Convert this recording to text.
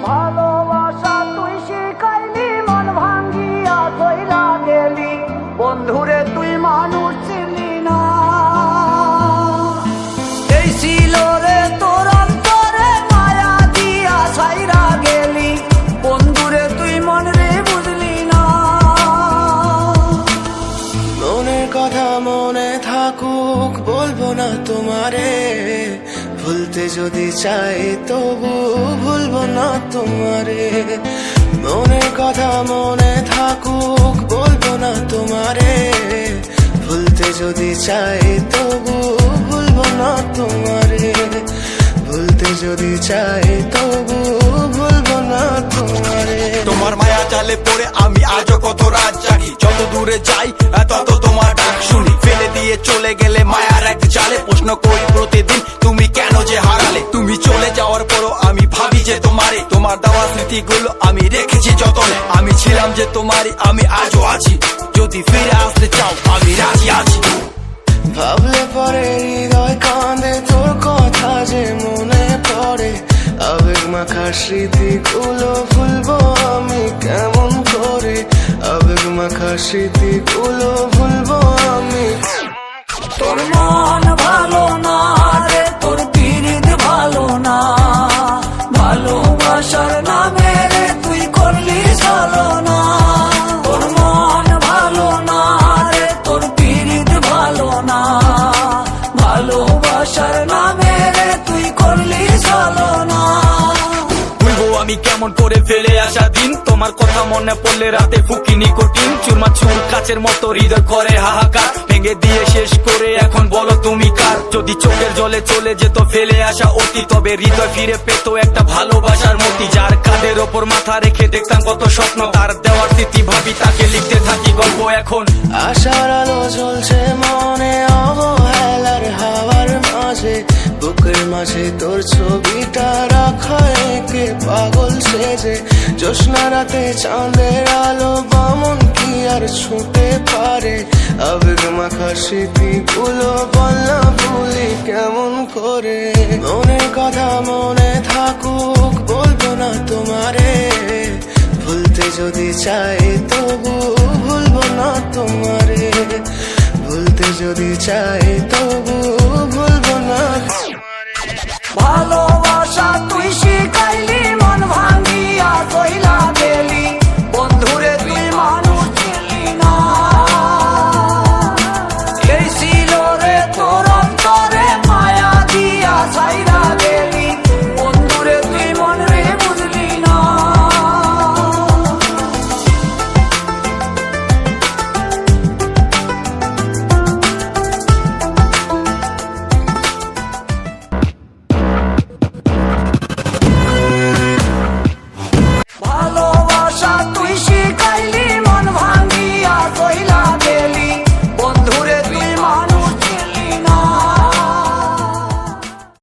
ভালোবাসা তুই শিখাইলি, মন ভাঙ্গিয়া কইরা গেলি, বন্ধুরে তুই মানুষ ছিলি না। এই ছিল রে তোর অন্তরে মায়া দিয়া ছাইরা গেলি, বন্ধুরে তুই মন রে বুঝলি না। মনের কথা মনে থাকুক বলবো না তোমারে, ভুলতে যদি চাই তবু ভুলবো না তোমারে। মনের কথা মনে থাকুক বলবো না তোমারে, ভুলতে যদি চাই তবু ভুলবো না তোমারে। ভুলতে যদি চাই তবু ভুলবো না তোমারে। তোমার মায়া জালে পড়ে আমি আজও কত রাত জাগি, যত দূরে যাই তত তোমার ডাক শুনি। ফেলে দিয়ে চলে গেলে মায়ার এক জালে, প্রশ্ন করি প্রতিদিন তুমি কেন যে হারালে। তুমি চলে যাওয়ার পরও আমি ভাবি যে তোমারে, তোমার দেওয়া স্মৃতিগুলো আমি রেখেছি যতনে। আমি ছিলাম যে তোমারই, আমি আজও আছি, যদি ফিরে আসতে চাও আমি রাজি আছি। ভাবলে পরে হৃদয় কাঁদে, তোর কথা যে মনে পড়ে। আবেগ মাখা স্মৃতিগুলো ভুলবো আমি কেমন করে, আবেগ মাখা স্মৃতিগুলো ভুলবো আমি। তোর মন ভালো না রে, তোর পিরিত ভালো না, ভালোবাসার নামে রে তুই করলি ছলনা। তোর মন ভালো না রে, তোর পিরিত ভালো না, ভালোবাসার নামে রে তুই করলি ছলনা। ভুলবো আমি কেমন করে ফেলে আসা দিন, তোমার কথা মনে পড়লে রাতে ফুকি নিকোটিন। চুরমাচুর কাচের মতো হৃদয় করে হাহাকার, ভেঙে দিয়ে শেষ করে এখন বলো তুমি কার। যদি চোখের জলে চলে যেত ফেলে আসা অতি, তবে হৃদয় ফিরে পেত একটা ভালোবাসার মতি। যার কাঁধের ওপর মাথা রেখে দেখতাম কত স্বপ্ন, তার দেওয়ার স্মৃতি ভাবি তাকে লিখতে থাকি গল্প এখন। আশার আলো জ্বলছে মনে অবহেলার হাওয়ার মাঝে, বুকের মাঝে তোর ছবিটা রাখা একে পাগল সেজে। জ্যোৎস্না রাতে চাঁদের আলো বামন কি আর ছুঁতে পারে, আবেগ মাখা স্মৃতিগুলো বলনা ভুলি কেমন করে। মনের কথা মনে থাকুক বলবো না তোমারে, ভুলতে যদি চাই তবু ভুলবো না তোমারে। ভুলতে যদি চাই তবু ভুলবো না তোমারে। ভালো